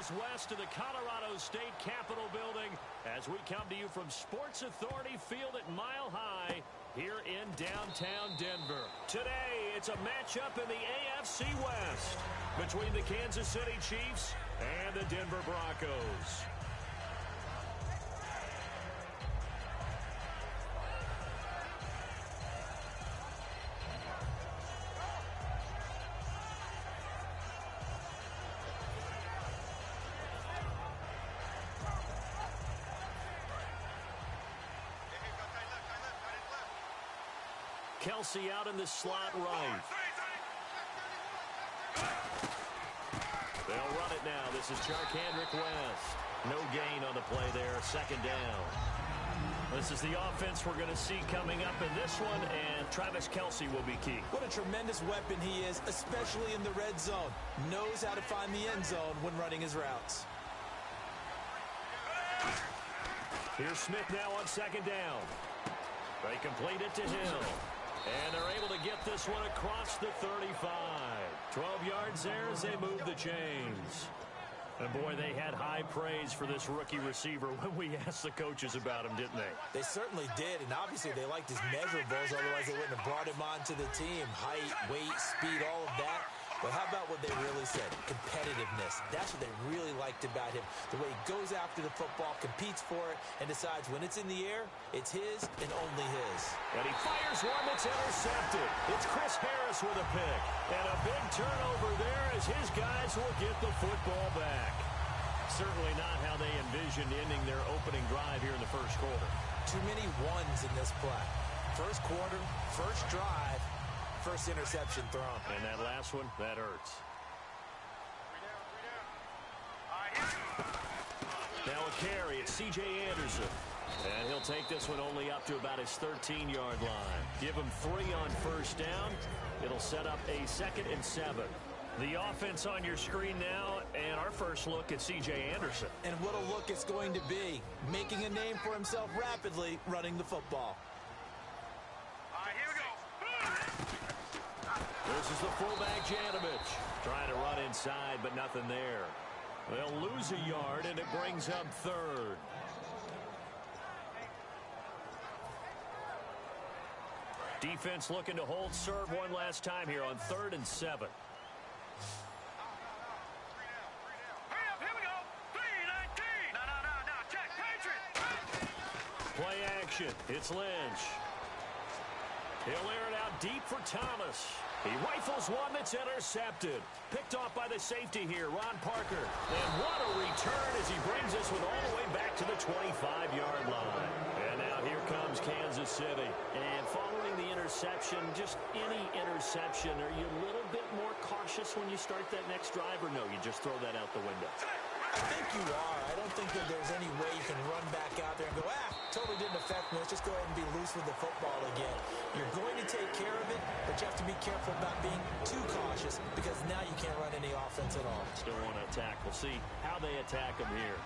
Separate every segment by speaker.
Speaker 1: miles west of the Colorado State Capitol building as we come to you from Sports Authority Field at Mile High here in downtown Denver. Today, it's a matchup in the AFC West between the Kansas City Chiefs and the Denver Broncos. Kelsey out in the slot right. They'll run it now. This is Charkandrick West. No gain on the play there. Second down. This is the offense we're going to see coming up in this one, and Travis Kelsey will be key.
Speaker 2: What a tremendous weapon he is, especially in the red zone. Knows how to find the end zone when running his routes.
Speaker 1: Here's Smith now on second down. They complete it to Hill. And they're able to get this one across the 35. 12 yards there as they move the chains. And, boy, they had high praise for this rookie receiver when we asked the coaches about him, didn't they?
Speaker 2: They certainly did, and obviously they liked his measurables, otherwise they wouldn't have brought him onto the team. Height, weight, speed, all of that. But how about what they really said? Competitiveness. That's what they really liked about him. The way he goes after the football, competes for it, and decides when it's in the air, it's his and only his.
Speaker 1: And he fires one that's intercepted. It's Chris Harris with a pick. And a big turnover there as his guys will get the football back. Certainly not how they envisioned ending their opening drive here in the first quarter.
Speaker 2: Too many ones in this play. First quarter, first drive, first interception thrown.
Speaker 1: And that last one, that hurts. Now a carry, it's C.J. Anderson. And he'll take this one only up to about his 13-yard line. Give him 3 on first down. It'll set up a 2nd and 7. The offense on your screen now, and our first look at C.J. Anderson.
Speaker 2: And what a look it's going to be. Making a name for himself rapidly, running the football.
Speaker 3: Here we go.
Speaker 1: This is the fullback, Janovich. Trying to run inside, but nothing there. They'll lose a yard, and it brings up 3rd. Defense looking to hold serve one last time here on 3rd and 7. Play action. It's Lynch. He'll air it out deep for Thomas. He rifles one that's intercepted. Picked off by the safety here, Ron Parker. And what a return as he brings this one all the way back to the 25-yard line. And now here comes Kansas City. And following the interception, just any interception, are you a little bit more cautious when you start that next drive, or no, you just throw that out the window?
Speaker 2: I think you are. I don't think that there's any way you can run back out there and go, totally didn't affect me. Let's just go ahead and be loose with the football again. You're going to take care of it, but you have to be careful about being too cautious because now you can't run any offense at all.
Speaker 1: Still want to attack. We'll see how they attack them here.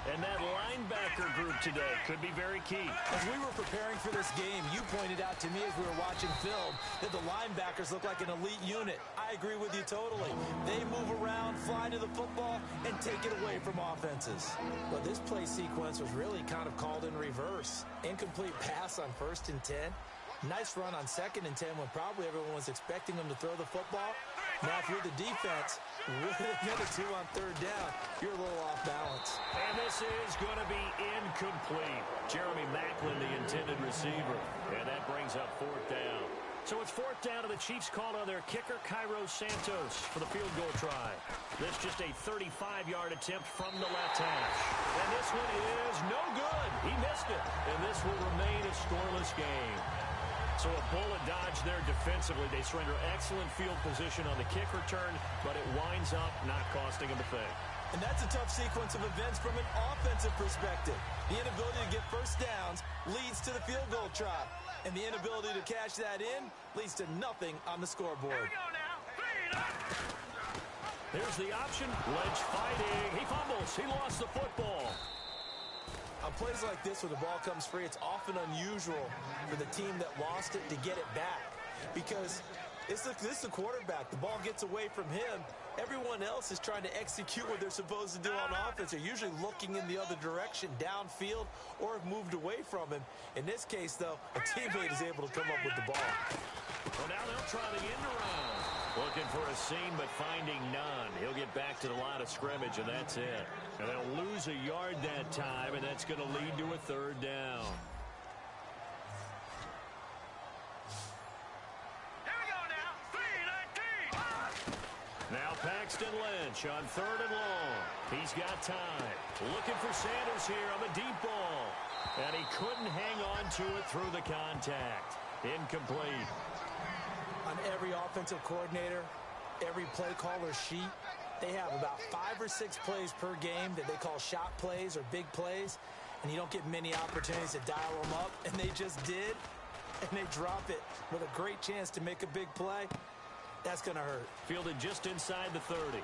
Speaker 1: And that linebacker group today could be very key.
Speaker 2: As we were preparing for this game, you pointed out to me as we were watching film that the linebackers look like an elite unit. I agree with you totally. They move around, fly to the football, and take it away from offenses. But this play sequence was really kind of called in reverse. Incomplete pass on 1st and 10. Nice run on 2nd and 10 when probably everyone was expecting them to throw the football. Now, if you're the defense, with a 2 on 3rd down, you're a little off balance.
Speaker 1: And this is going to be incomplete. Jeremy Maclin, the intended receiver. And that brings up 4th down. So it's 4th down, and the Chiefs called on their kicker, Cairo Santos, for the field goal try. This just a 35-yard attempt from the left hash. And this one is no good. He missed it. And this will remain a scoreless game. So a bullet dodge there defensively. They surrender excellent field position on the kick return, but it winds up not costing them a thing.
Speaker 2: And that's a tough sequence of events from an offensive perspective. The inability to get first downs leads to the field goal try. And the inability to cash that in leads to nothing on the scoreboard.
Speaker 3: Here we go now.
Speaker 1: Here's the option. Lynch fighting. He fumbles. He lost the football.
Speaker 2: On plays like this where the ball comes free, it's often unusual for the team that lost it to get it back. Because This is the quarterback. The ball gets away from him. Everyone else is trying to execute what they're supposed to do on offense. They're usually looking in the other direction, downfield, or have moved away from him. In this case, though, a teammate is able to come up with the ball.
Speaker 1: Well, now they'll try the end around. Looking for a seam, but finding none. He'll get back to the line of scrimmage, and that's it. And they'll lose a yard that time, and that's going to lead to a third down.
Speaker 3: Here we go now. 3-19.
Speaker 1: Now Paxton Lynch on 3rd and long. He's got time. Looking for Sanders here on the deep ball. And he couldn't hang on to it through the contact. Incomplete.
Speaker 2: On every offensive coordinator, every play caller sheet, they have about 5 or 6 plays per game that they call shot plays or big plays, and you don't get many opportunities to dial them up, and they just did, and they drop it with a great chance to make a big play. That's going to hurt.
Speaker 1: Fielded just inside the 30.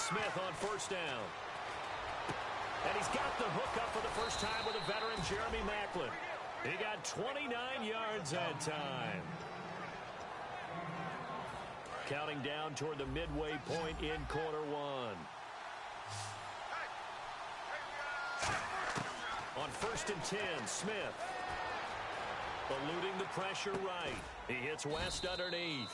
Speaker 1: Smith on 1st down. And he's got the hook up for the first time with a veteran, Jeremy Maclin. He got 29 yards that time. Counting down toward the midway point in quarter 1. On 1st and 10, Smith. Eluding the pressure right. He hits West underneath.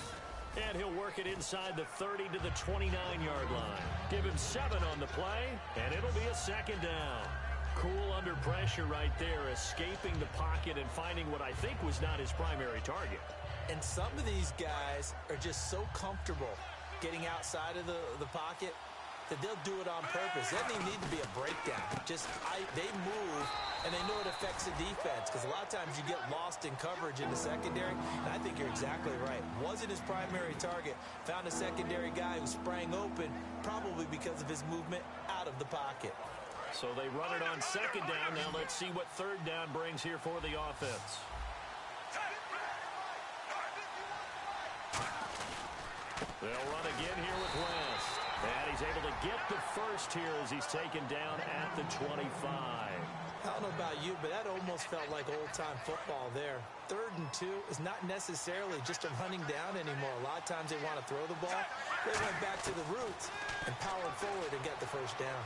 Speaker 1: And he'll work it inside the 30 to the 29-yard line. Give him 7 on the play, and it'll be a 2nd down. Cool under pressure right there, escaping the pocket and finding what I think was not his primary target.
Speaker 2: And some of these guys are just so comfortable getting outside of the pocket that they'll do it on purpose. It doesn't even need to be a breakdown. They move, and they know it affects the defense, because a lot of times you get lost in coverage in the secondary, and I think you're exactly right. Wasn't his primary target. Found a secondary guy who sprang open, probably because of his movement out of the pocket.
Speaker 1: So they run it on 2nd down. Now let's see what 3rd down brings here for the offense. They'll run again here with West. And he's able to get the first here as he's taken down at the 25.
Speaker 2: I don't know about you, but that almost felt like old-time football there. 3rd and 2 is not necessarily just a running down anymore. A lot of times they want to throw the ball. They went back to the roots and powered forward and got the first down.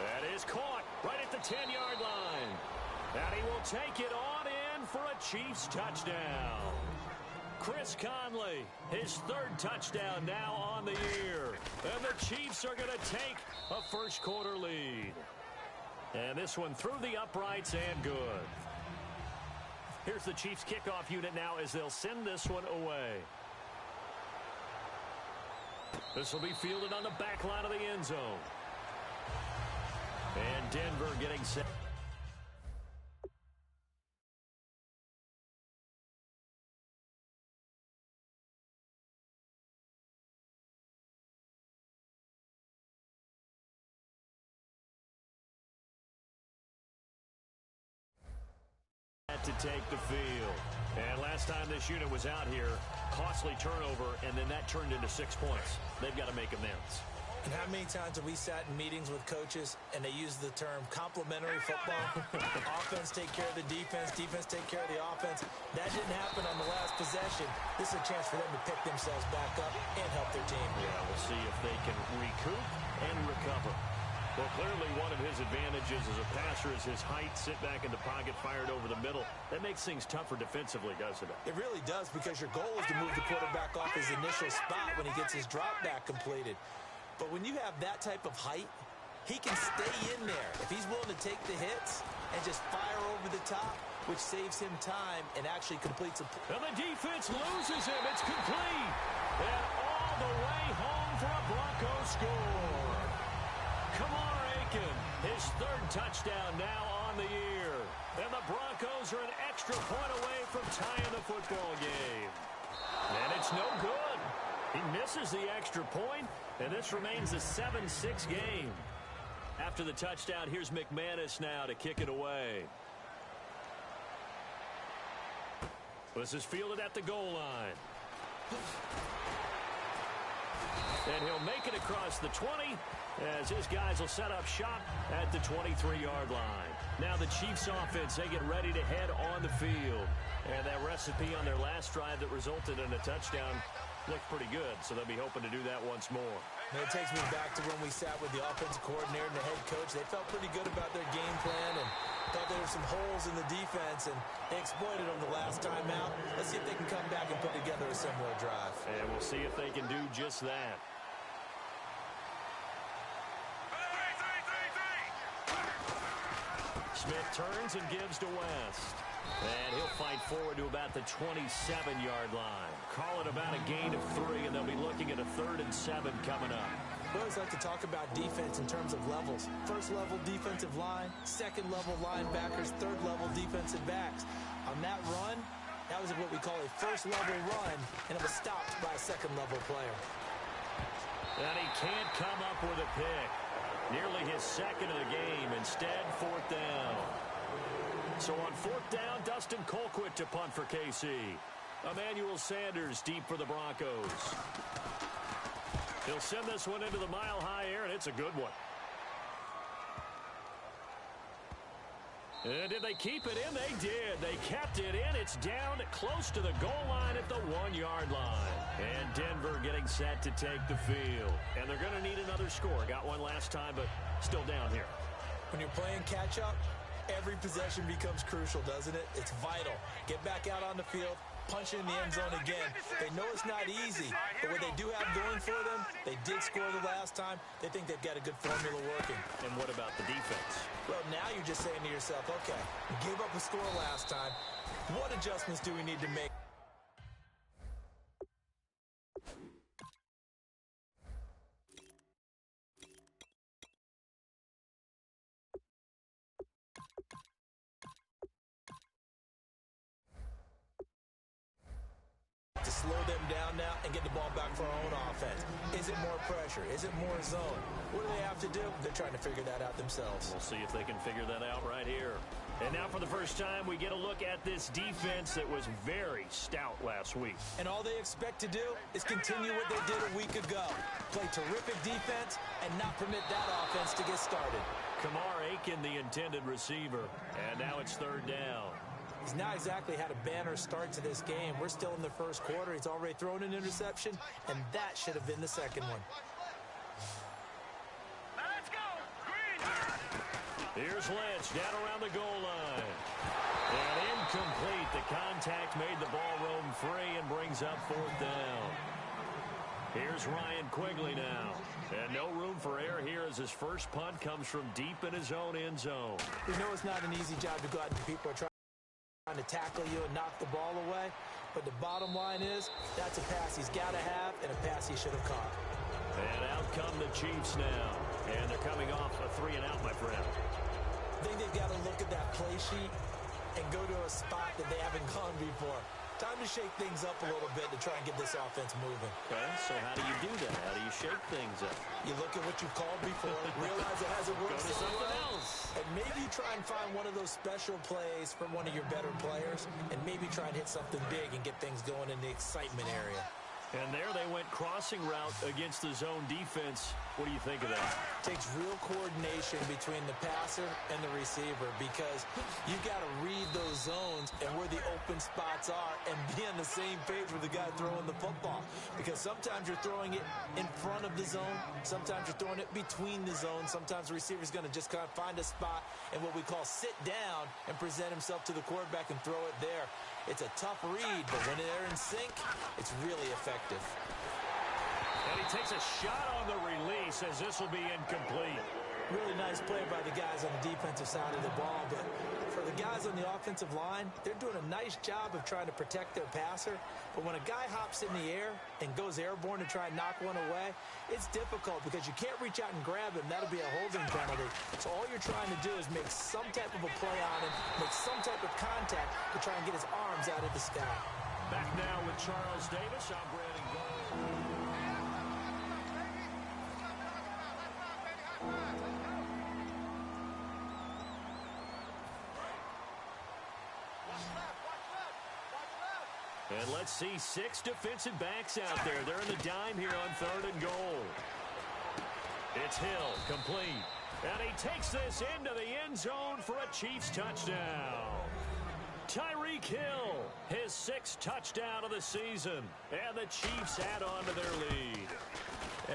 Speaker 1: That is caught right at the 10-yard line. And he will take it on in for a Chiefs touchdown. Chris Conley, his 3rd touchdown now on the year. And the Chiefs are going to take a first-quarter lead. And this one through the uprights and good. Here's the Chiefs kickoff unit now as they'll send this one away. This will be fielded on the back line of the end zone. And Denver getting set. To take the field. And last time this unit was out here, costly turnover, and then that turned into 6 points. They've got to make amends.
Speaker 2: And how many times have we sat in meetings with coaches and they use the term complementary football? Offense take care of the defense, defense take care of the offense. That didn't happen on the last possession. This is a chance for them to pick themselves back up and help their team.
Speaker 1: Yeah, we'll see if they can recoup and recover. Well, clearly one of his advantages as a passer is his height, sit back in the pocket, fired over the middle. That makes things tougher defensively, doesn't it?
Speaker 2: It really does, because your goal is to move the quarterback off his initial spot when he gets his drop back completed. But when you have that type of height, he can stay in there. If he's willing to take the hits and just fire over the top, which saves him time and actually completes a...
Speaker 1: And the defense loses him. It's complete. And all the way home for a Broncos score. Kamar Aiken, his 3rd touchdown now on the year. And the Broncos are an extra point away from tying the football game. And it's no good. He misses the extra point, and this remains a 7-6 game. After the touchdown, here's McManus now to kick it away. This is fielded at the goal line. And he'll make it across the 20 as his guys will set up shop at the 23-yard line. Now the Chiefs offense, they get ready to head on the field. And that recipe on their last drive that resulted in a touchdown looked pretty good, so they'll be hoping to do that once more.
Speaker 2: And it takes me back to when we sat with the offensive coordinator and the head coach. They felt pretty good about their game plan and thought there were some holes in the defense, and they exploited them the last time out. Let's see if they can come back and put together a similar drive.
Speaker 1: And we'll see if they can do just that. Smith turns and gives to West. And he'll fight forward to about the 27-yard line. Call it about a gain of 3, and they'll be looking at a 3rd and 7 coming up.
Speaker 2: We always like to talk about defense in terms of levels. First level defensive line, second level linebackers, third level defensive backs. On that run, that was what we call a first level run, and it was stopped by a second level player.
Speaker 1: And he can't come up with a pick. Nearly his second of the game. Instead, 4th down. So on 4th down, Dustin Colquitt to punt for KC. Emmanuel Sanders deep for the Broncos. He'll send this one into the mile-high air, and it's a good one. And did they keep it in? They did. They kept it in. It's down close to the goal line at the 1-yard line. And Denver getting set to take the field. And they're going to need another score. Got one last time, but still down here.
Speaker 2: When you're playing catch-up, every possession becomes crucial, doesn't it? It's vital. Get back out on the field, punch in the end zone again. They know it's not easy, but what they do have going for them, they did score the last time. They think they've got a good formula working.
Speaker 1: And what about the defense?
Speaker 2: Well, now you're just saying to yourself, okay, we gave up a score last time. What adjustments do we need to make? To slow them down now and get the ball back for our own offense. Is it more pressure? Is it more zone? What do they have to do? They're trying to figure that out themselves.
Speaker 1: We'll see if they can figure that out right here. And now for the first time, we get a look at this defense that was very stout last week.
Speaker 2: And all they expect to do is continue what they did a week ago. Play terrific defense and not permit that offense to get started.
Speaker 1: Kamar Aiken, the intended receiver. And now it's 3rd down.
Speaker 2: He's not exactly had a banner start to this game. We're still in the first quarter. He's already thrown an interception, and that should have been the second one.
Speaker 3: Let's go! Green!
Speaker 1: Here's Lynch down around the goal line. And incomplete. The contact made the ball roam free and brings up 4th down. Here's Ryan Quigley now. And no room for error here as his first punt comes from deep in his own end zone.
Speaker 2: We know it's not an easy job to go out and people are trying to tackle you and knock the ball away, but the bottom line is that's a pass he's got to have and a pass he should have caught.
Speaker 1: And out come the Chiefs now, and they're coming off a 3-and-out, my friend.
Speaker 2: I think they've got to look at that play sheet and go to a spot that they haven't gone before. Time to shake things up a little bit to try and get this offense moving.
Speaker 1: Okay, so how do you do that? How do you shake things up?
Speaker 2: You look at what you've called before, realize it hasn't worked
Speaker 1: Go to something else.
Speaker 2: and maybe try and find one of those special plays from one of your better players, and maybe try and hit something big and get things going in the excitement area.
Speaker 1: And there they went crossing route against the zone defense. What do you think of that?
Speaker 2: Takes real coordination between the passer and the receiver because you've got to read those zones and where the open spots are and be on the same page with the guy throwing the football. Because sometimes you're throwing it in front of the zone. Sometimes you're throwing it between the zones. Sometimes the receiver's going to just kind of find a spot and what we call sit down and present himself to the quarterback and throw it there. It's a tough read, but when they're in sync, it's really effective.
Speaker 1: And he takes a shot on the release as this will be incomplete.
Speaker 2: Really nice play by the guys on the defensive side of the ball, but for the guys on the offensive line, they're doing a nice job of trying to protect their passer. But when a guy hops in the air and goes airborne to try and knock one away, it's difficult because you can't reach out and grab him. That'll be a holding penalty. So all you're trying to do is make some type of a play on him, make some type of contact to try and get his arms out of the sky.
Speaker 1: Back now with Charles Davis. I'm Brandon Gold. And let's see 6 defensive backs out there. They're in the dime here on 3rd and goal. It's Hill, complete. And he takes this into the end zone for a Chiefs touchdown. Tyreek Hill, his 6th touchdown of the season. And the Chiefs add on to their lead.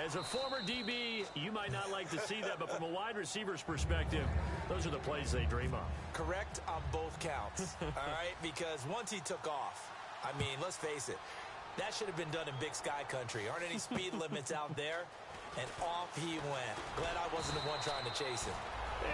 Speaker 1: As a former DB, you might not like to see that, but from a wide receiver's perspective, those are the plays they dream of.
Speaker 2: Correct on both counts, all right? Because once he took off, I mean, let's face it, that should have been done in Big Sky country. Aren't any speed limits out there? And off he went. Glad I wasn't the one trying to chase him.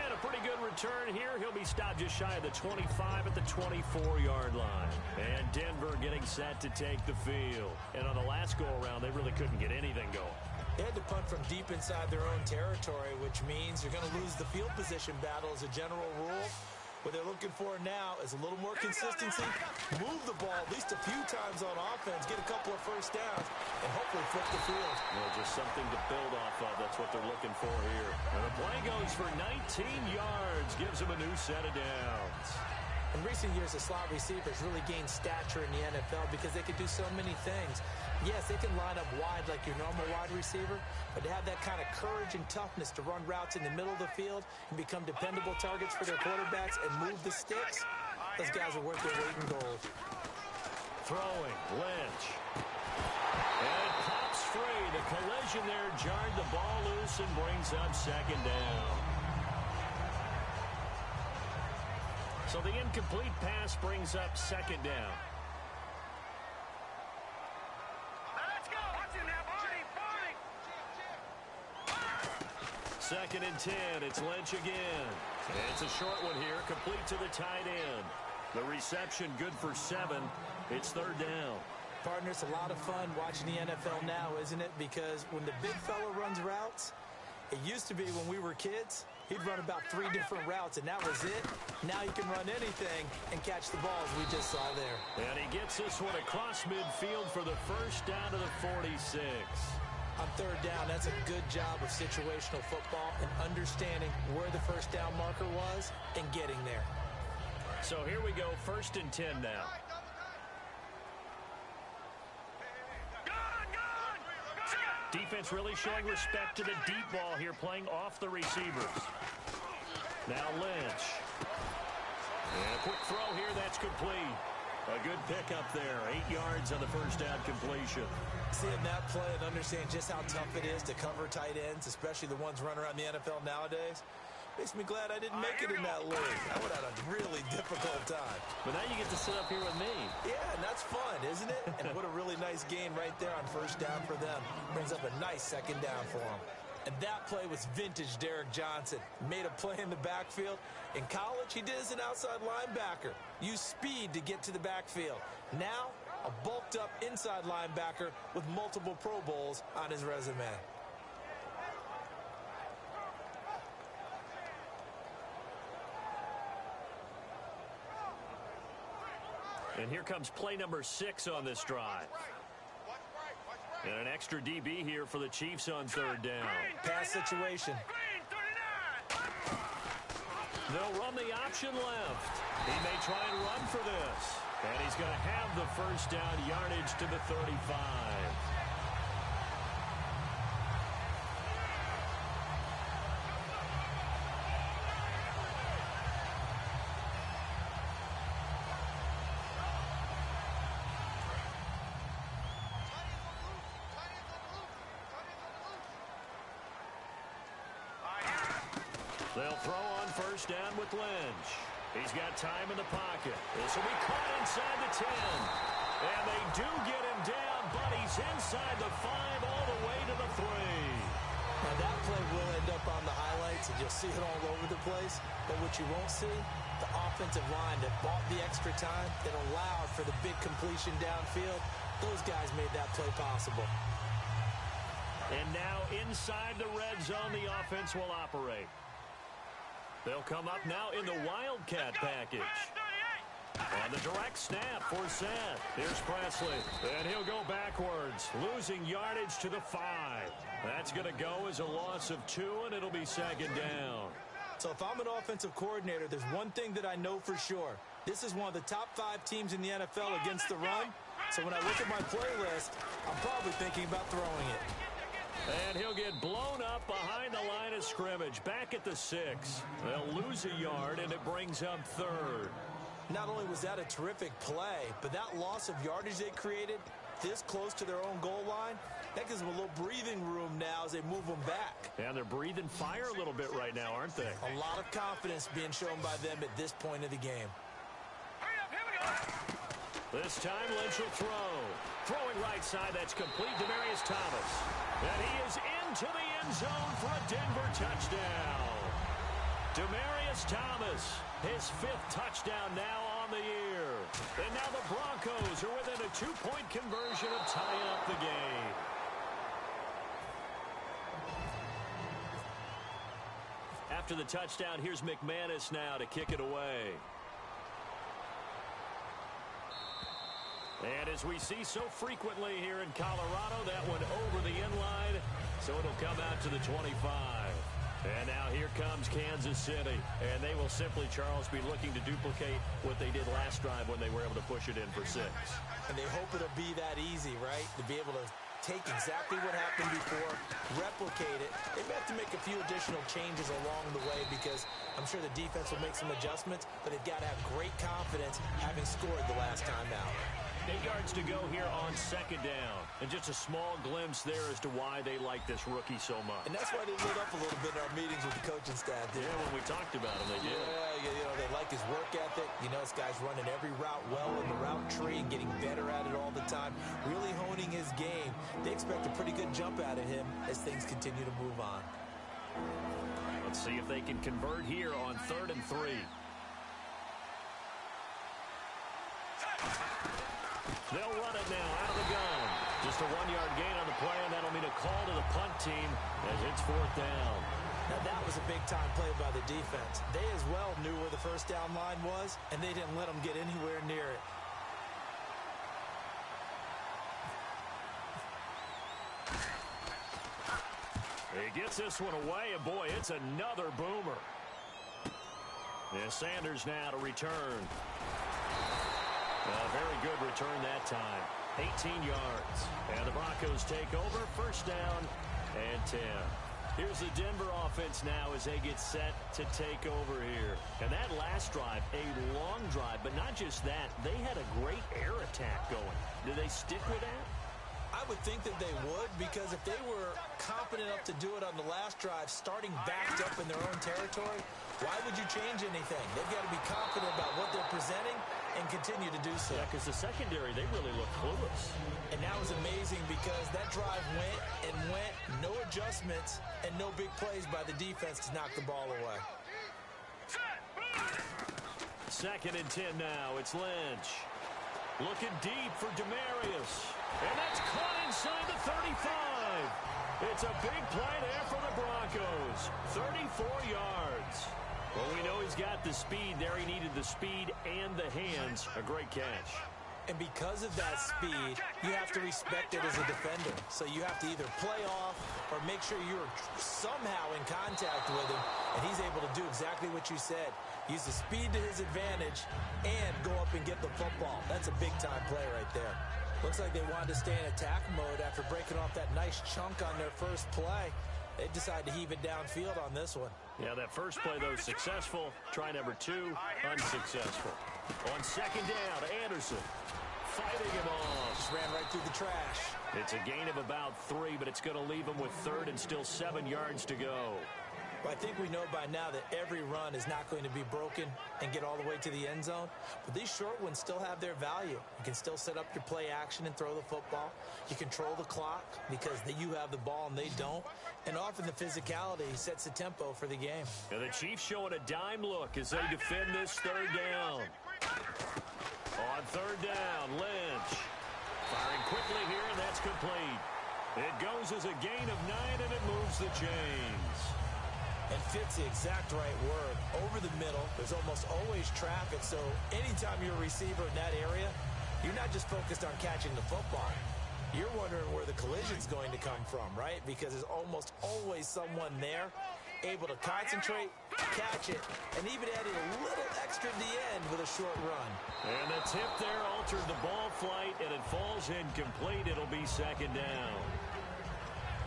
Speaker 1: And a pretty good return here. He'll be stopped just shy of the 25 at the 24-yard line. And Denver getting set to take the field. And on the last go-around, they really couldn't get anything going.
Speaker 2: They had to punt from deep inside their own territory, which means you're going to lose the field position battle as a general rule. What they're looking for now is a little more consistency, move the ball at least a few times on offense, get a couple of first downs, and hopefully flip the field.
Speaker 1: Well, just something to build off of. That's what they're looking for here. And the play goes for 19 yards, gives them a new set of downs.
Speaker 2: In recent years, the slot receivers really gained stature in the NFL because they could do so many things. Yes, they can line up wide like your normal wide receiver, but to have that kind of courage and toughness to run routes in the middle of the field and become dependable targets for their quarterbacks and move the sticks, those guys are worth their weight in gold.
Speaker 1: Throwing, Lynch. And it pops free. The collision there jarred the ball loose and brings up 2nd down. So the incomplete pass brings up 2nd down.
Speaker 3: Let's go. Watch it now, Barney.
Speaker 1: 2nd and 10. It's Lynch again. And it's a short one here, complete to the tight end. The reception good for 7. It's 3rd down.
Speaker 2: Partner, it's a lot of fun watching the NFL now, isn't it? Because when the big fella runs routes, it used to be when we were kids, he'd run about 3 different routes, and that was it. Now he can run anything and catch the ball, as we just saw there.
Speaker 1: And he gets this one across midfield for the first down to the 46.
Speaker 2: On 3rd down, that's a good job of situational football and understanding where the first down marker was and getting there.
Speaker 1: So here we go, 1st and 10 now. Defense really showing respect to the deep ball here, playing off the receivers. Now Lynch. And a quick throw here, that's complete. A good pickup there, 8 yards on the first down completion.
Speaker 2: Seeing that play and understand just how tough it is to cover tight ends, especially the ones running around the NFL nowadays, makes me glad I didn't make it in that league. I would have had a really difficult time.
Speaker 1: But now you get to sit up here with me.
Speaker 2: Yeah, and that's fun, isn't it? And what a really nice gain right there on first down for them. Brings up a nice 2nd down for them. And that play was vintage Derek Johnson. Made a play in the backfield. In college, he did as an outside linebacker. Used speed to get to the backfield. Now, a bulked-up inside linebacker with multiple Pro Bowls on his resume.
Speaker 1: And here comes play number 6 on this drive. And an extra DB here for the Chiefs on 3rd down.
Speaker 2: Pass situation.
Speaker 1: They'll run the option left. He may try and run for this. And he's going to have the first down, yardage to the 35. They'll throw on first down with Lynch. He's got time in the pocket. This will be caught inside the 10. And they do get him down, but he's inside the 5 all the way to the 3.
Speaker 2: Now that play will end up on the highlights, and you'll see it all over the place. But what you won't see, the offensive line that bought the extra time, that allowed for the big completion downfield, those guys made that play possible.
Speaker 1: And now inside the red zone, the offense will operate. They'll come up now in the Wildcat package. On the direct snap for Seth. Here's Presley. And he'll go backwards, losing yardage to the 5. That's going to go as a loss of 2, and it'll be second down.
Speaker 2: So if I'm an offensive coordinator, there's one thing that I know for sure. This is one of the top 5 teams in the NFL against the run. So when I look at my playlist, I'm probably thinking about throwing it.
Speaker 1: And he'll get blown up behind the line of scrimmage, back at the 6. They'll lose a yard, and it brings up 3rd.
Speaker 2: Not only was that a terrific play, but that loss of yardage they created this close to their own goal line, that gives them a little breathing room now as they move them back.
Speaker 1: And they're breathing fire a little bit right now, aren't they?
Speaker 2: A lot of confidence being shown by them at this point of the game.
Speaker 3: Here we go.
Speaker 1: This time, Lynch will throw. Throwing right side, that's complete. Demaryius Thomas. And he is into the end zone for a Denver touchdown. Demaryius Thomas, his 5th touchdown now on the year. And now the Broncos are within a 2-point conversion of tying up the game. After the touchdown, here's McManus now to kick it away. And as we see so frequently here in Colorado, that one over the end line, so it'll come out to the 25. And now here comes Kansas City. And they will simply, Charles, be looking to duplicate what they did last drive when they were able to push it in for 6.
Speaker 2: And they hope it'll be that easy, right? To be able to take exactly what happened before, replicate it. They may have to make a few additional changes along the way because I'm sure the defense will make some adjustments, but they've got to have great confidence having scored the last time out.
Speaker 1: 8 yards to go here on second down. And just a small glimpse there as to why they like this rookie so much.
Speaker 2: And that's why they lit up a little bit in our meetings with the coaching staff.
Speaker 1: Yeah, when we talked about him, they did.
Speaker 2: Yeah, you know, they like his work ethic. You know, this guy's running every route well in the route tree and getting better at it all the time, really honing his game. They expect a pretty good jump out of him as things continue to move on.
Speaker 1: Let's see if they can convert here on 3rd and 3. They'll run it now out of the gun. Just a 1-yard gain on the play, and that'll mean a call to the punt team as it's 4th down.
Speaker 2: Now, that was a big-time play by the defense. They as well knew where the first down line was, and they didn't let them get anywhere near it.
Speaker 1: He gets this one away, and boy, it's another boomer. And Sanders now to return. A very good return that time. 18 yards. And the Broncos take over. 1st down and 10. Here's the Denver offense now as they get set to take over here. And that last drive, a long drive, but not just that. They had a great air attack going. Do they stick with that?
Speaker 2: I would think that they would, because if they were confident enough to do it on the last drive, starting backed up in their own territory, why would you change anything? They've got to be confident about what they're presenting and continue to do so.
Speaker 1: Yeah, because the secondary, they really look clueless.
Speaker 2: And that was amazing because that drive went and went, no adjustments, and no big plays by the defense to knock the ball away.
Speaker 1: 2nd and 10 now. It's Lynch. Looking deep for Demaryius. And that's caught inside the 35. It's a big play there for the Broncos. 34 yards. Well, we know he's got the speed there. He needed the speed and the hands. A great catch.
Speaker 2: And because of that speed, you have to respect it as a defender. So you have to either play off or make sure you're somehow in contact with him, and he's able to do exactly what you said. Use the speed to his advantage and go up and get the football. That's a big-time play right there. Looks like they wanted to stay in attack mode after breaking off that nice chunk on their first play. They decided to heave it downfield on this one.
Speaker 1: Yeah, that first play, though, successful. Try number 2, unsuccessful. On 2nd down, Anderson fighting him off.
Speaker 2: Just ran right through the trash.
Speaker 1: It's a gain of about 3, but it's going to leave him with 3rd and still 7 yards to go.
Speaker 2: Well, I think we know by now that every run is not going to be broken and get all the way to the end zone. But these short ones still have their value. You can still set up your play action and throw the football. You control the clock because you have the ball and they don't. And often the physicality sets the tempo for the game.
Speaker 1: And the Chiefs showing a dime look as they defend this 3rd down. On 3rd down, Lynch. Firing quickly here, and that's complete. It goes as a gain of 9, and it moves the chains.
Speaker 2: And fit's the exact right word. Over the middle, there's almost always traffic, so anytime you're a receiver in that area, you're not just focused on catching the football. You're wondering where the collision's going to come from, right? Because there's almost always someone there able to concentrate, catch it, and even added a little extra at the end with a short run.
Speaker 1: And the tip there altered the ball flight, and it falls incomplete. It'll be second down.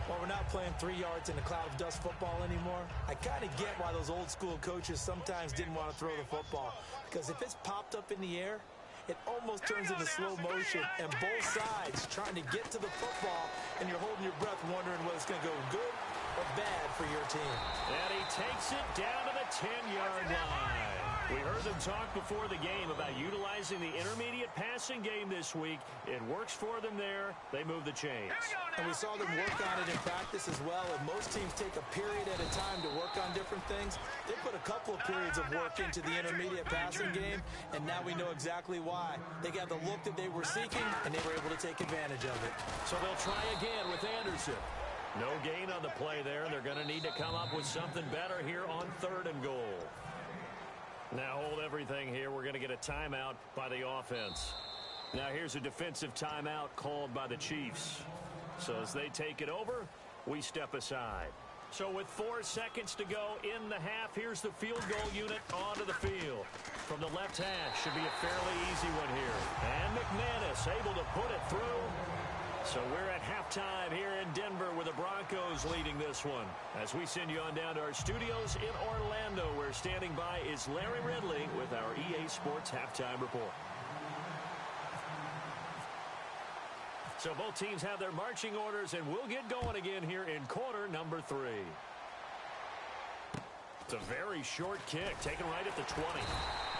Speaker 2: Well, we're not playing 3 yards in a cloud of dust football anymore. I kind of get why those old school coaches sometimes didn't want to throw the football. Because if it's popped up in the air, it almost turns into slow motion, and both sides trying to get to the football, and you're holding your breath wondering whether it's going to go good or bad for your team.
Speaker 1: And he takes it down to the 10-yard line. We heard them talk before the game about utilizing the intermediate passing game this week. It works for them there. They move the chains.
Speaker 2: And we saw them work on it in practice as well. And most teams take a period at a time to work on different things. They put a couple of periods of work into the intermediate passing game, and now we know exactly why. They got the look that they were seeking, and they were able to take advantage of it.
Speaker 1: So they'll try again with Anderson. No gain on the play there. They're going to need to come up with something better here on 3rd and goal. Now hold everything here. We're going to get a timeout by the offense. Now here's a defensive timeout called by the Chiefs. So as they take it over, we step aside. So with 4 seconds to go in the half, here's the field goal unit onto the field. From the left hash, should be a fairly easy one here. And McManus able to put it through. So we're at halftime here in Denver with the Broncos leading this one. As we send you on down to our studios in Orlando, where standing by is Larry Ridley with our EA Sports Halftime Report. So both teams have their marching orders, and we'll get going again here in quarter number 3. It's a very short kick, taken right at the 20.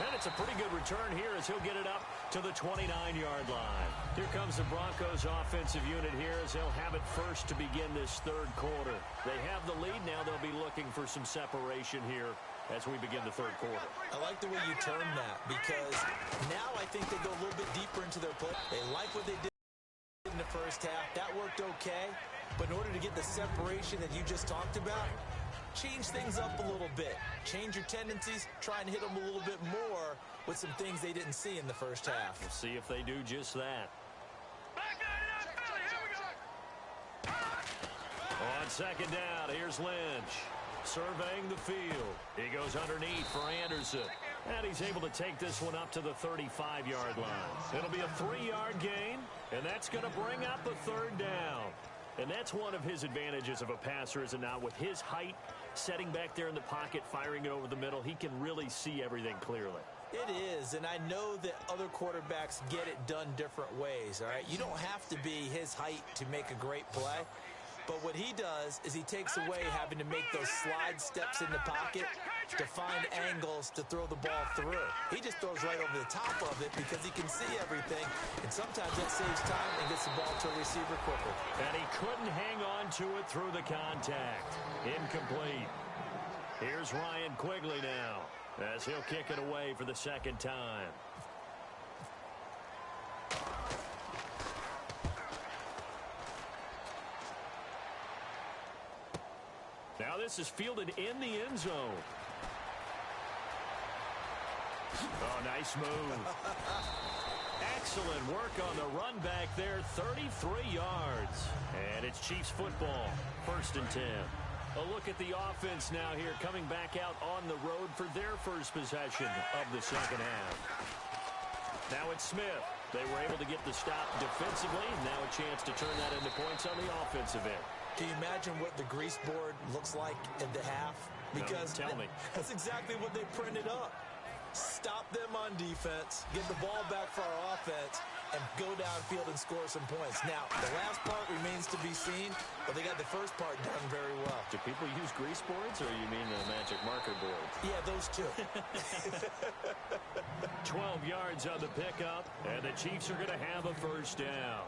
Speaker 1: And it's a pretty good return here as he'll get it up to the 29-yard line. Here comes the Broncos offensive unit here as they'll have it first to begin this 3rd quarter. They have the lead now. They'll be looking for some separation here as we begin the 3rd quarter.
Speaker 2: I like the way you term that, because now I think they go a little bit deeper into their play. They like what they did in the first half. That worked okay. But in order to get the separation that you just talked about, change things up a little bit. Change your tendencies. Try and hit them a little bit more with some things they didn't see in the first half.
Speaker 1: We'll see if they do just that. On 2nd down, here's Lynch. Surveying the field. He goes underneath for Anderson. And he's able to take this one up to the 35-yard line. It'll be a 3-yard gain, and that's going to bring up a 3rd down. And that's one of his advantages of a passer, is it not? With his height, setting back there in the pocket, firing it over the middle, he can really see everything clearly.
Speaker 2: It is, and I know that other quarterbacks get it done different ways, all right? You don't have to be his height to make a great play. But what he does is he takes away having to make those slide steps in the pocket to find angles to throw the ball through. He just throws right over the top of it because he can see everything, and sometimes that saves time and gets the ball to a receiver quicker.
Speaker 1: And he couldn't hang on to it through the contact. Incomplete. Here's Ryan Quigley now as he'll kick it away for the 2nd time. Now this is fielded in the end zone. Oh, nice move. Excellent work on the run back there, 33 yards. And it's Chiefs football, 1st and 10. A look at the offense now here, coming back out on the road for their first possession of the 2nd half. Now it's Smith. They were able to get the stop defensively. Now a chance to turn that into points on the offensive end.
Speaker 2: Can you imagine what the grease board looks like at the half? Because
Speaker 1: no, tell me.
Speaker 2: That's exactly what they printed up. Stop them on defense, get the ball back for our offense, and go downfield and score some points. Now, the last part remains to be seen, but they got the first part done very well.
Speaker 1: Do people use grease boards, or you mean the magic marker board?
Speaker 2: Yeah, those two.
Speaker 1: 12 yards on the pickup, and the Chiefs are going to have a 1st down.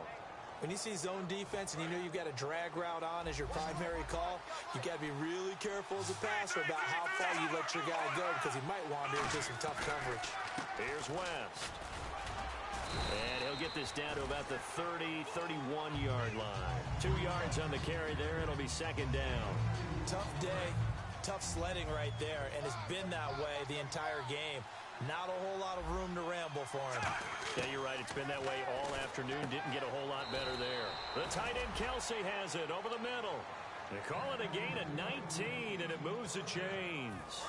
Speaker 2: When you see zone defense and you know you've got a drag route on as your primary call, you got to be really careful as a passer about how far you let your guy go, because he might wander into some tough coverage.
Speaker 1: Here's West. And he'll get this down to about the 30, 31-yard line. 2 yards on the carry there. It'll be 2nd down.
Speaker 2: Tough day. tough sledding right there, and it's been that way the entire game. Not a whole lot of room to ramble for him.
Speaker 1: Yeah, you're right. It's been that way all afternoon. Didn't get a whole lot better there. The tight end Kelsey has it over the middle. They call it a gain of 19, and it moves the chains.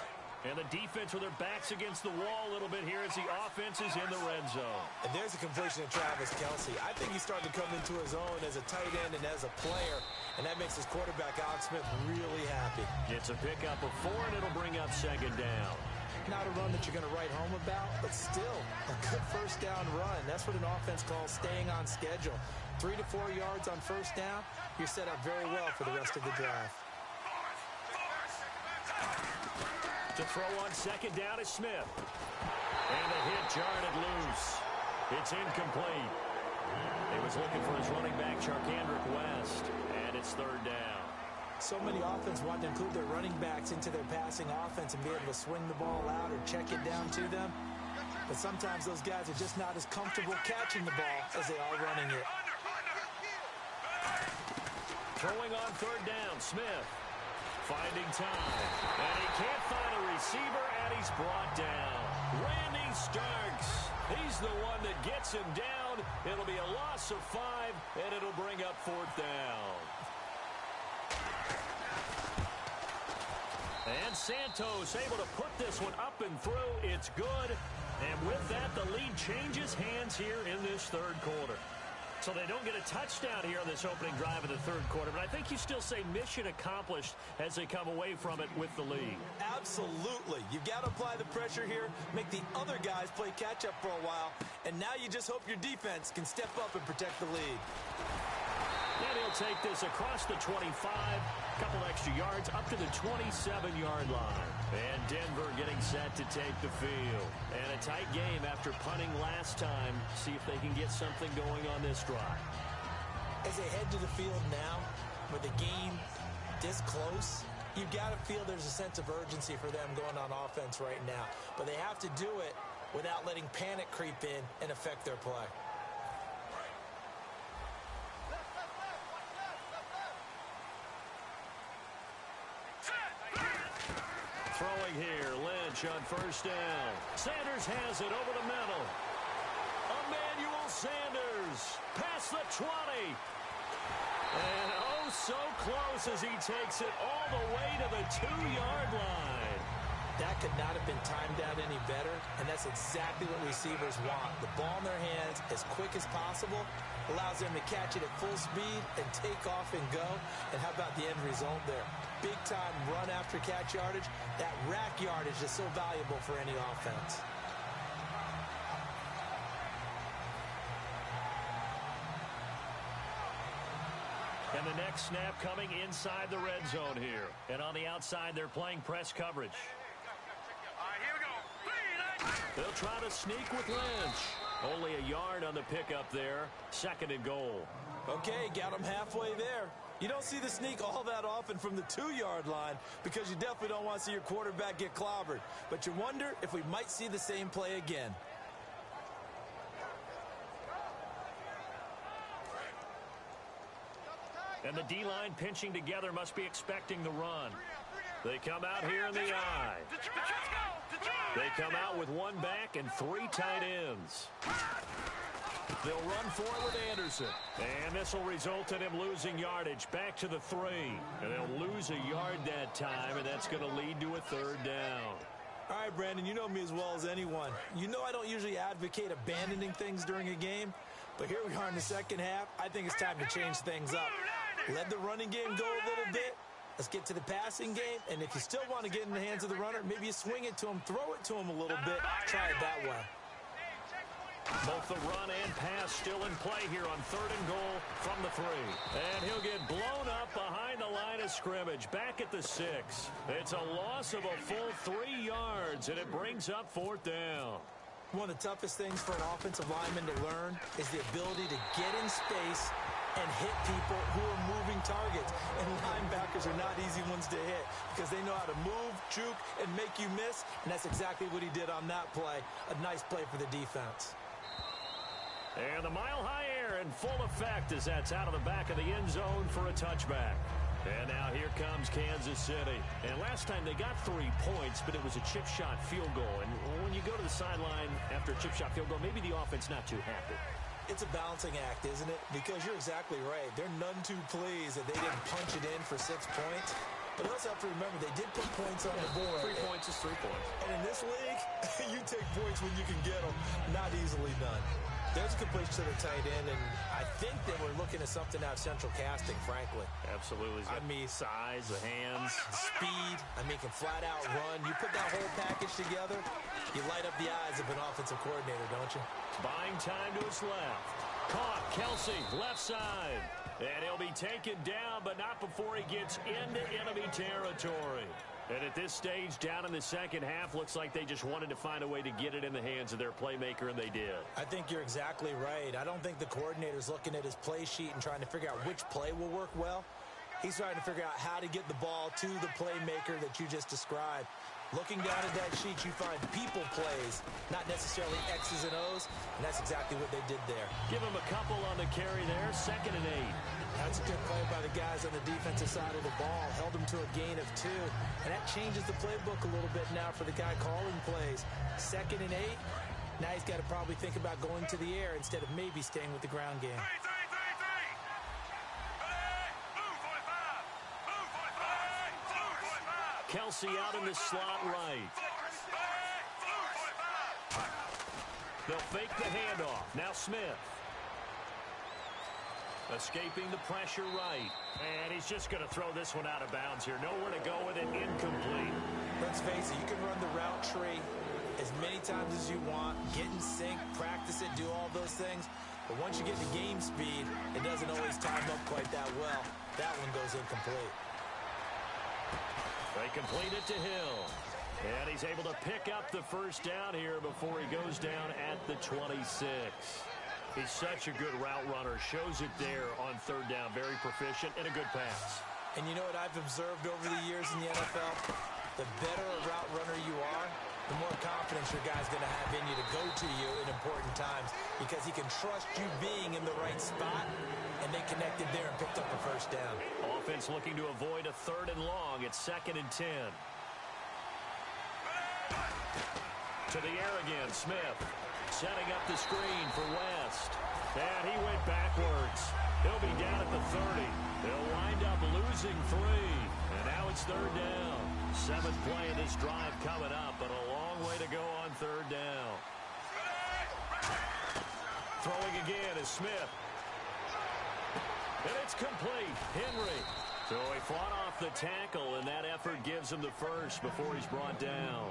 Speaker 1: And the defense with their backs against the wall a little bit here as the offense is in the red zone.
Speaker 2: And there's a completion to Travis Kelsey. I think he's starting to come into his own as a tight end and as a player, and that makes his quarterback, Alex Smith, really happy.
Speaker 1: It's a pickup of 4, and it'll bring up second down.
Speaker 2: Not a run that you're going to write home about, but still a good first down run. That's what an offense calls staying on schedule. 3 to 4 yards on first down, you're set up very well for the rest of the drive.
Speaker 1: To throw on second down is Smith. And the hit jarred it loose. It's incomplete. He was looking for his running back, Charkandrick West, and it's third down.
Speaker 2: So many offenses want to include their running backs into their passing offense and be able to swing the ball out or check it down to them. But sometimes those guys are just not as comfortable catching the ball as they are running it.
Speaker 1: Throwing on third down, Smith. Finding time. And he can't find a receiver, and he's brought down. Randy Starks. He's the one that gets him down. It'll be a loss of 5, and it'll bring up fourth down. And Santos able to put this one up and through. It's good. And with that, the lead changes hands here in this third quarter. So they don't get a touchdown here on this opening drive in the third quarter. But I think you still say mission accomplished as they come away from it with the lead.
Speaker 2: Absolutely. You've got to apply the pressure here, make the other guys play catch-up for a while, and now you just hope your defense can step up and protect the lead.
Speaker 1: And he'll take this across the 25, a couple extra yards, up to the 27-yard line. And Denver getting set to take the field. And a tight game after punting last time. See if they can get something going on this drive.
Speaker 2: As they head to the field now, with the game this close, you've got to feel there's a sense of urgency for them going on offense right now. But they have to do it without letting panic creep in and affect their play.
Speaker 1: Throwing here, Lynch on first down. Sanders has it over the middle. Emmanuel Sanders past the 20. And oh, so close as he takes it all the way to the 2-yard line.
Speaker 2: That could not have been timed out any better, and that's exactly what receivers want. The ball in their hands as quick as possible, allows them to catch it at full speed and take off and go. And how about the end result there? Big-time run after catch yardage. That rack yardage is so valuable for any offense.
Speaker 1: And the next snap coming inside the red zone here. And on the outside, they're playing press coverage.
Speaker 3: Here we go.
Speaker 1: They'll try to sneak with Lynch. Only a yard on the pickup there. Second and goal.
Speaker 2: Okay, got them halfway there. You don't see the sneak all that often from the 2-yard line because you definitely don't want to see your quarterback get clobbered. But you wonder if we might see the same play again.
Speaker 1: And the D-line pinching together must be expecting the run. They come out here in the eye. They come out with one back and 3 tight ends. They'll run for it with Anderson. And this will result in him losing yardage back to the 3. And they'll lose a yard that time, and that's going to lead to a third down.
Speaker 2: All right, Brandon, you know me as well as anyone. You know I don't usually advocate abandoning things during a game, but here we are in the second half. I think it's time to change things up. Let the running game go a little bit. Let's get to the passing game, and if you still want to get in the hands of the runner, maybe you swing it to him, throw it to him a little bit, try it that way.
Speaker 1: Both the run and pass still in play here on third and goal from the 3. And he'll get blown up behind the line of scrimmage, back at the 6. It's a loss of a full 3 yards, and it brings up fourth down.
Speaker 2: One of the toughest things for an offensive lineman to learn is the ability to get in space and hit people who are moving targets. And linebackers are not easy ones to hit because they know how to move, juke, and make you miss. And that's exactly what he did on that play. A nice play for the defense.
Speaker 1: And the mile-high air in full effect as that's out of the back of the end zone for a touchback. And now here comes Kansas City. And last time they got 3 points, but it was a chip shot field goal. And when you go to the sideline after a chip shot field goal, maybe the offense not too happy.
Speaker 2: It's a balancing act, isn't it? Because you're exactly right. They're none too pleased that they didn't punch it in for 6 points. But you also have to remember, they did put points on the board.
Speaker 1: 3 points is 3 points.
Speaker 2: And in this league, you take points when you can get them. Not easily done. There's a completion to the tight end, and I think that we're looking at something out of central casting, frankly.
Speaker 1: Absolutely.
Speaker 2: I mean,
Speaker 1: size, the hands,
Speaker 2: speed. I mean, can flat out run. You put that whole package together, you light up the eyes of an offensive coordinator, don't you?
Speaker 1: Buying time to his left. Caught, Kelsey, left side. And he'll be taken down, but not before he gets into enemy territory. And at this stage, down in the second half, looks like they just wanted to find a way to get it in the hands of their playmaker, and they did.
Speaker 2: I think you're exactly right. I don't think the coordinator's looking at his play sheet and trying to figure out which play will work well. He's trying to figure out how to get the ball to the playmaker that you just described. Looking down at that sheet, you find people plays, not necessarily X's and O's, and that's exactly what they did there.
Speaker 1: Give him a couple on the carry there, 2nd and 8.
Speaker 2: That's a good play by the guys on the defensive side of the ball. Held them to a gain of 2. And that changes the playbook a little bit now for the guy calling plays. 2nd and 8. Now he's got to probably think about going to the air instead of maybe staying with the ground game.
Speaker 1: Kelsey out in the slot right. They'll fake the handoff. Now Smith. Escaping the pressure right. And he's just going to throw this one out of bounds here. Nowhere to go with it. Incomplete.
Speaker 2: Let's face it, you can run the route tree as many times as you want. Get in sync, practice it, do all those things. But once you get to game speed, it doesn't always time up quite that well. That one goes incomplete.
Speaker 1: They complete it to Hill. And he's able to pick up the first down here before he goes down at the 26. He's such a good route runner. Shows it there on 3rd down. Very proficient and a good pass.
Speaker 2: And you know what I've observed over the years in the NFL? The better a route runner you are, the more confidence your guy's going to have in you to go to you in important times because he can trust you being in the right spot, and they connected there and picked up the first down.
Speaker 1: Offense looking to avoid a 3rd and long. It's 2nd and 10. To the air again, Smith. Setting up the screen for West. And he went backwards. He'll be down at the 30. They'll wind up losing 3. And now it's 3rd down. 7th play of this drive coming up, but a long way to go on 3rd down. Throwing again is Smith. And it's complete. Henry. So he fought off the tackle, and that effort gives him the first before he's brought down.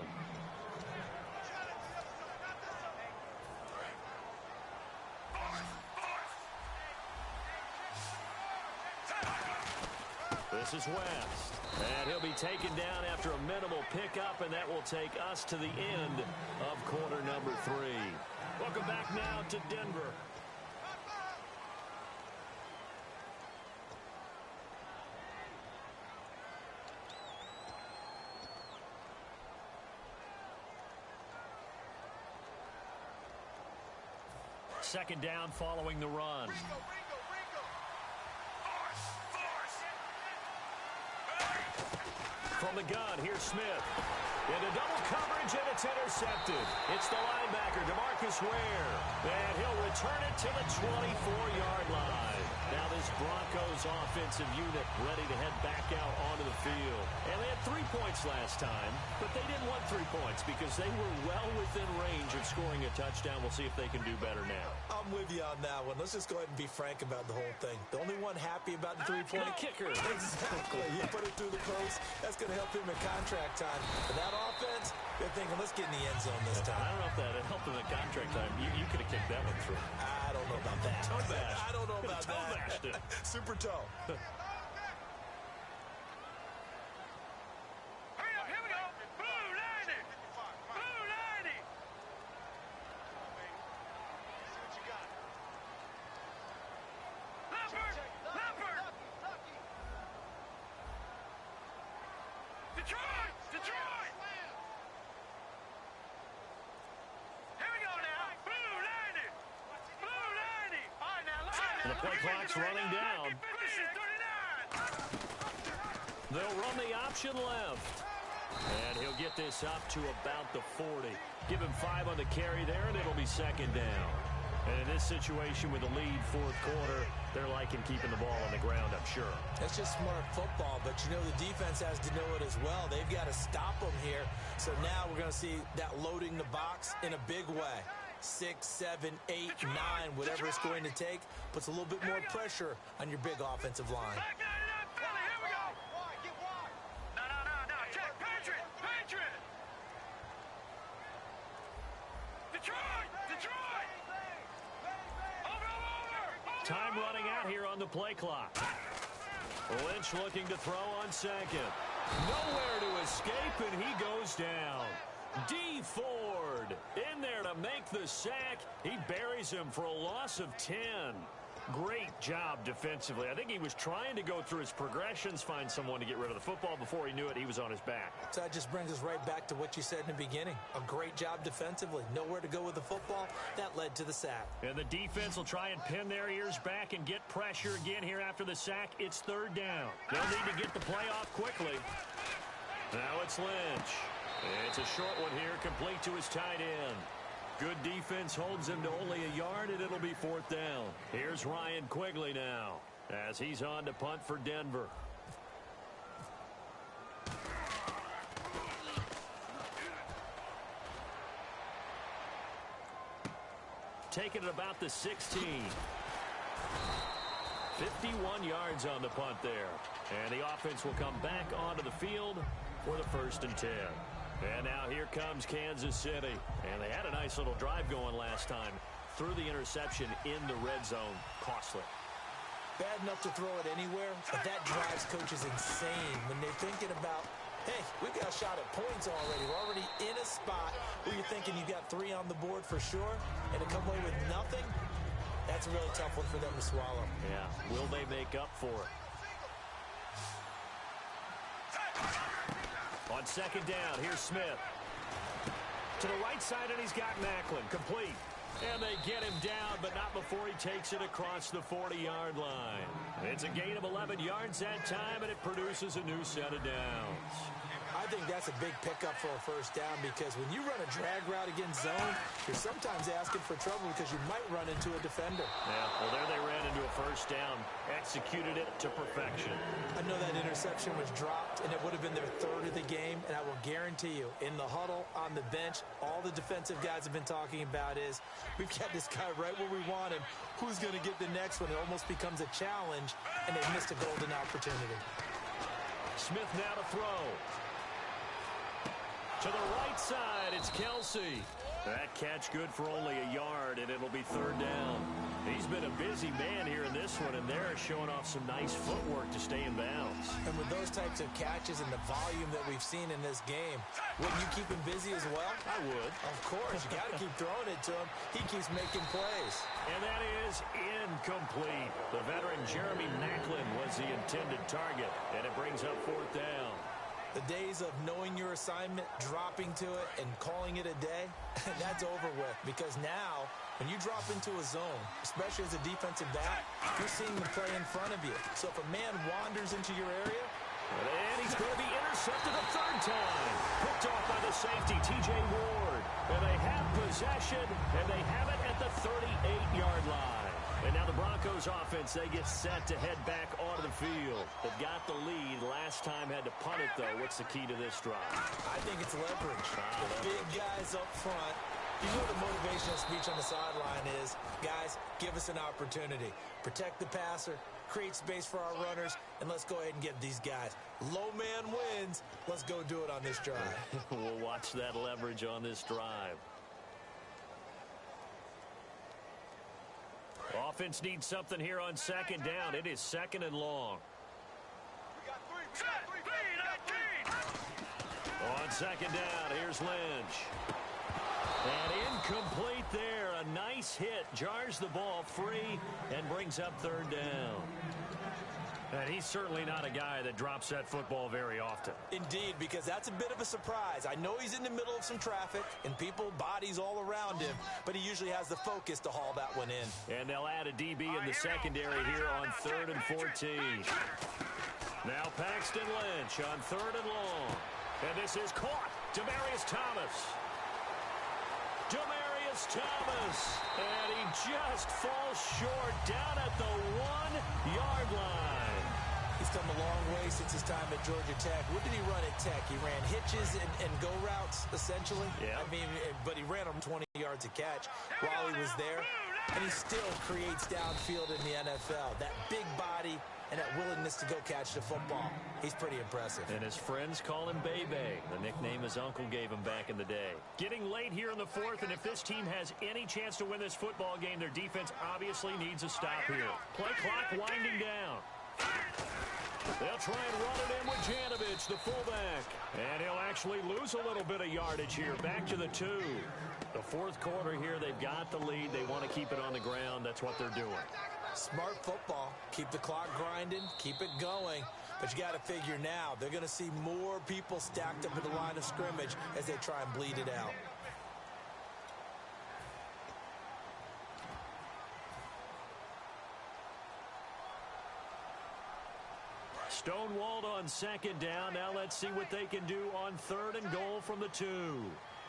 Speaker 1: This is West. And he'll be taken down after a minimal pickup, and that will take us to the end of quarter number 3. Welcome back now to Denver. Second down following the run. From the gun, here's Smith. Into double coverage, and it's intercepted. It's the linebacker, DeMarcus Ware. And he'll return it to the 24-yard line. Now this Broncos offensive unit ready to head back out onto the field. And they had 3 points last time, but they didn't want 3 points because they were well within range of scoring a touchdown. We'll see if they can do better now.
Speaker 2: I'm with you on that one. Let's just go ahead and be frank about the whole thing. The only one happy about the 3-point
Speaker 1: kicker.
Speaker 2: Exactly. You put it through the post. That's going to help him in contract time. But that offense, they're thinking, let's get in the end zone this time.
Speaker 1: I don't know if that helped him in contract time. You could have kicked that one through.
Speaker 2: I don't know about that.
Speaker 1: Toe bash.
Speaker 2: I don't know about
Speaker 1: Toe
Speaker 2: that.
Speaker 1: bashed it.
Speaker 2: Super toe.
Speaker 3: Here we go. Blue 90. Blue 90. Leopard. Detroit. Here we go now. Blue 90. Blue 90. All right, now.
Speaker 1: And the play clock's running down.
Speaker 3: 39.
Speaker 1: They'll run the option left. And he'll get this up to about the 40. Give him 5 on the carry there, and it'll be second down. And in this situation with the lead fourth quarter, they're liking keeping the ball on the ground, I'm sure.
Speaker 2: That's just smart football, but you know the defense has to know it as well. They've got to stop them here. So now we're going to see that loading the box in a big way. 6, 7, 8, 9, whatever it's going to take, puts a little bit more pressure on your big offensive line.
Speaker 1: Time running out here on the play clock. Lynch looking to throw on second. Nowhere to escape, and he goes down. D. Ford in there to make the sack. He buries him for a loss of 10. Great job defensively. I think he was trying to go through his progressions, find someone to get rid of the football. Before he knew it, he was on his back.
Speaker 2: So that just brings us right back to what you said in the beginning. A great job defensively. Nowhere to go with the football. That led to the sack.
Speaker 1: And the defense will try and pin their ears back and get pressure again here after the sack. It's third down. They'll need to get the play off quickly. Now it's Lynch. It's a short one here, complete to his tight end. Good defense holds him to only a yard, and it'll be fourth down. Here's Ryan Quigley now as he's on to punt for Denver. Taking it about the 16. 51 yards on the punt there. And the offense will come back onto the field for the 1st and 10. And now here comes Kansas City. And they had a nice little drive going last time. Threw the interception in the red zone. Costly.
Speaker 2: Bad enough to throw it anywhere, but that drives coaches insane when they're thinking about, hey, we've got a shot at points already. We're already in a spot where you're thinking you got 3 on the board for sure, and to come away with nothing, that's a really tough one for them to swallow.
Speaker 1: Yeah, will they make up for it? On second down, here's Smith. To the right side, and he's got Maclin. Complete. And they get him down, but not before he takes it across the 40-yard line. It's a gain of 11 yards that time, and it produces a new set of downs.
Speaker 2: I think that's a big pickup for a first down because when you run a drag route against zone, you're sometimes asking for trouble because you might run into a defender.
Speaker 1: Yeah, well, there they ran into a first down, executed it to perfection.
Speaker 2: I know that interception was dropped, and it would have been their 3rd of the game, and I will guarantee you, in the huddle, on the bench, all the defensive guys have been talking about is, we've got this guy right where we want him. Who's going to get the next one? It almost becomes a challenge, and they've missed a golden opportunity.
Speaker 1: Smith now to throw. To the right side, it's Kelsey. That catch good for only a yard, and it'll be third down. He's been a busy man here in this one, and they're showing off some nice footwork to stay in bounds.
Speaker 2: And with those types of catches and the volume that we've seen in this game, wouldn't you keep him busy as well?
Speaker 1: I would.
Speaker 2: Of course. You got to keep throwing it to him. He keeps making plays.
Speaker 1: And that is incomplete. The veteran Jeremy Maclin was the intended target, and it brings up fourth down.
Speaker 2: The days of knowing your assignment, dropping to it, and calling it a day, that's over with. Because now, when you drop into a zone, especially as a defensive back, you're seeing the play in front of you. So if a man wanders into your area,
Speaker 1: and he's going to be intercepted a 3rd time. Picked off by the safety, T.J. Ward. And they have possession, and they have it at the 38-yard line. And now the Broncos offense, they get set to head back onto the field. They've got the lead. Last time had to punt it, though. What's the key to this drive?
Speaker 2: I think it's leverage. The big guys up front. You know the motivational speech on the sideline is, guys, give us an opportunity. Protect the passer, create space for our runners, and let's go ahead and get these guys. Low man wins. Let's go do it on this drive.
Speaker 1: We'll watch that leverage on this drive. Offense needs something here on second down. It is 2nd and long. On second down, here's Lynch. And incomplete there. A nice hit. Jars the ball free and brings up 3rd down. And he's certainly not a guy that drops that football very often.
Speaker 2: Indeed, because that's a bit of a surprise. I know he's in the middle of some traffic and people, bodies all around him, but he usually has the focus to haul that one in.
Speaker 1: And they'll add a DB in the secondary here on 3rd and 14. Now Paxton Lynch on 3rd and long. And this is caught. Demaryius Thomas. Demaryius Thomas. And he just falls short down at the 1-yard line.
Speaker 2: He's come a long way since his time at Georgia Tech. What did he run at Tech? He ran hitches and go routes, essentially.
Speaker 1: Yeah.
Speaker 2: I mean, but he ran them 20 yards a catch while he was there. And he still creates downfield in the NFL. That big body and that willingness to go catch the football. He's pretty impressive.
Speaker 1: And his friends call him Bebe, the nickname his uncle gave him back in the day. Getting late here in the 4th, and if this team has any chance to win this football game, their defense obviously needs a stop here. Play clock winding down. They'll try and run it in with Janovich, the fullback. And he'll actually lose a little bit of yardage here. Back to the 2. The 4th quarter here, they've got the lead. They want to keep it on the ground. That's what they're doing.
Speaker 2: Smart football. Keep the clock grinding. Keep it going. But you got to figure now, they're going to see more people stacked up at the line of scrimmage as they try and bleed it out.
Speaker 1: Stonewalled on 2nd down. Now let's see what they can do on 3rd and goal from the 2.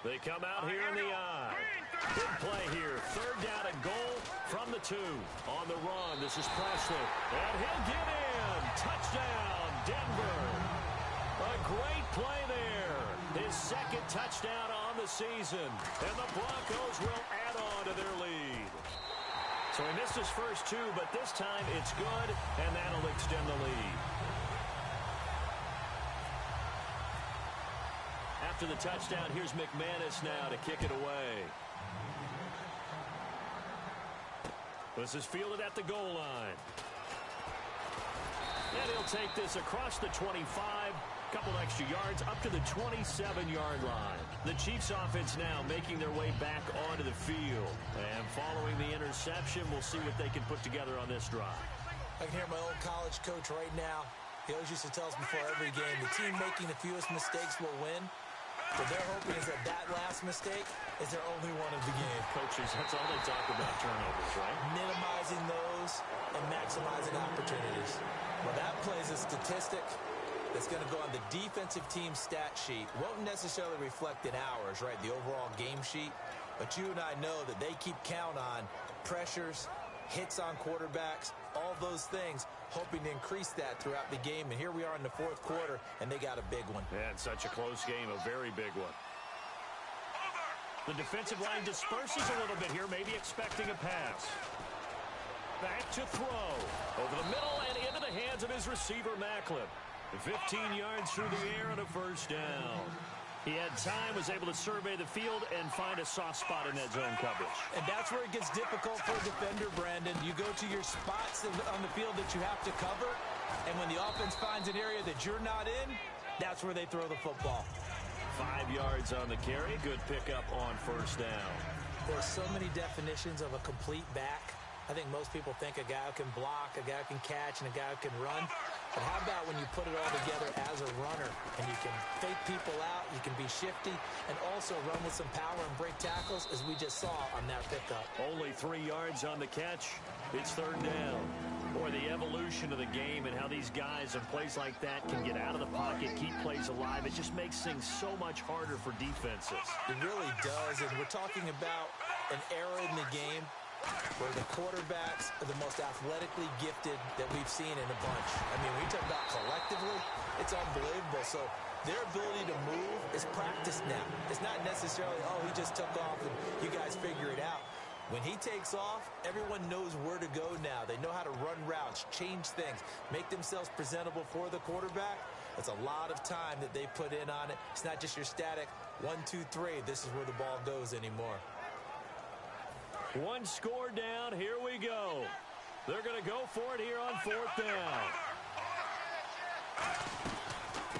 Speaker 1: They come out here in the eye. Big play here. 3rd down and goal from the 2. On the run, this is Presley. And he'll get in. Touchdown, Denver. A great play there. His 2nd touchdown on the season. And the Broncos will add on to their lead. So he missed his first 2, but this time it's good, and that'll extend the lead. After the touchdown, here's McManus now to kick it away. This is fielded at the goal line. And he'll take this across the 25, couple extra yards, up to the 27-yard line. The Chiefs offense now making their way back onto the field. And following the interception, we'll see what they can put together on this drive.
Speaker 2: I can hear my old college coach right now. He always used to tell us before every game, the team making the fewest mistakes will win. What they're hoping is that last mistake is their only one of the game.
Speaker 1: Coaches, that's all they talk about, turnovers, right?
Speaker 2: Minimizing those and maximizing opportunities. Well, that plays a statistic that's going to go on the defensive team stat sheet. Won't necessarily reflect in ours, right, the overall game sheet. But you and I know that they keep count on pressures, hits on quarterbacks, all those things, hoping to increase that throughout the game. And here we are in the 4th quarter, and they got a big one.
Speaker 1: Yeah, it's such a close game, a very big one. The defensive line disperses a little bit here, maybe expecting a pass. Back to throw. Over the middle and into the hands of his receiver, Macklin. 15 yards through the air and a 1st down. He had time, was able to survey the field and find a soft spot in that zone coverage.
Speaker 2: And that's where it gets difficult for a defender, Brandon. You go to your spots on the field that you have to cover, and when the offense finds an area that you're not in, that's where they throw the football.
Speaker 1: 5 yards on the carry. Good pickup on 1st down.
Speaker 2: There's so many definitions of a complete back. I think most people think a guy who can block, a guy who can catch, and a guy who can run. But how about when you put it all together as a runner, and you can fake people out, you can be shifty, and also run with some power and break tackles, as we just saw on that pickup.
Speaker 1: Only 3 yards on the catch. It's 3rd down. Boy, the evolution of the game and how these guys in plays like that can get out of the pocket, keep plays alive, it just makes things so much harder for defenses.
Speaker 2: It really does, and we're talking about an era in the game where the quarterbacks are the most athletically gifted that we've seen in a bunch. I mean, when you talk about collectively, it's unbelievable. So their ability to move is practiced now. It's not necessarily, oh, he just took off and you guys figure it out. When he takes off, everyone knows where to go now. They know how to run routes, change things, make themselves presentable for the quarterback. That's a lot of time that they put in on it. It's not just your static 1, 2, 3. This is where the ball goes anymore.
Speaker 1: One score down. Here we go. They're going to go for it here on 4th down.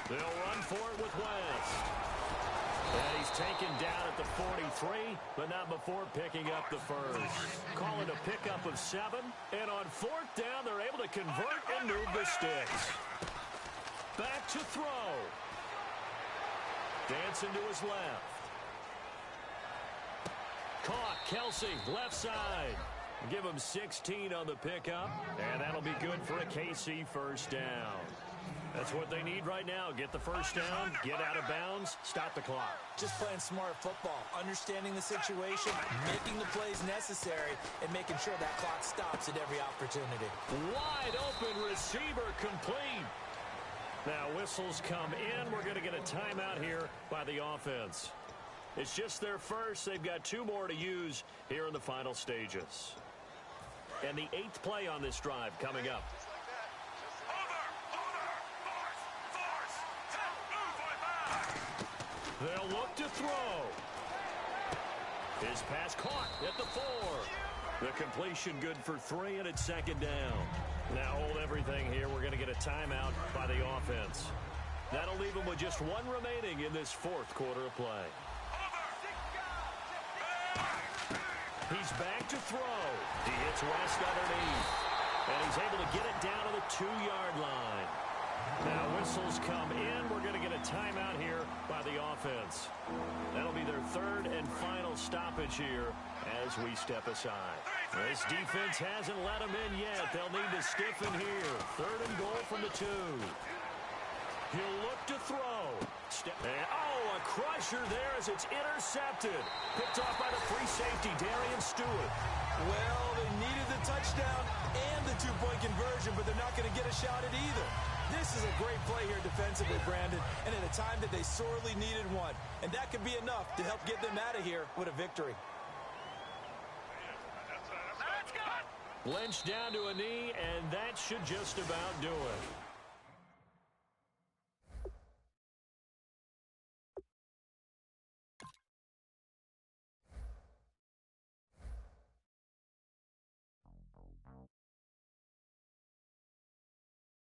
Speaker 1: They'll run for it with West. And he's taken down at the 43, but not before picking up the 1st. Call it a pickup of 7. And on 4th down, they're able to convert and move the sticks. Back to throw. Dancing to his left. Caught, Kelsey, left side. Give him 16 on the pickup, and that'll be good for a KC 1st down. That's what they need right now. Get the first down, get out of bounds, stop the clock.
Speaker 2: Just playing smart football, understanding the situation, making the plays necessary, and making sure that clock stops at every opportunity.
Speaker 1: Wide open receiver complete. Now whistles come in. We're going to get a timeout here by the offense. It's just their first. They've got 2 more to use here in the final stages. And the 8th play on this drive coming up. They'll look to throw. His pass caught at the 4. The completion good for 3, and it's second down. Now hold everything here. We're going to get a timeout by the offense. That'll leave them with just 1 remaining in this 4th quarter of play. He's back to throw. He hits West underneath. And he's able to get it down to the 2-yard line. Now whistles come in. We're going to get a timeout here by the offense. That'll be their 3rd and final stoppage here as we step aside. This defense hasn't let them in yet. They'll need to stiffen here. 3rd and goal from the 2. He'll look to throw. A crusher there as it's intercepted. Picked off by the free safety, Darian Stewart.
Speaker 2: Well, they needed the touchdown and the 2-point conversion, but they're not going to get a shot at either. This is a great play here defensively, Brandon, and at a time that they sorely needed one. And that could be enough to help get them out of here with a victory.
Speaker 1: Lynch down to a knee, and that should just about do it.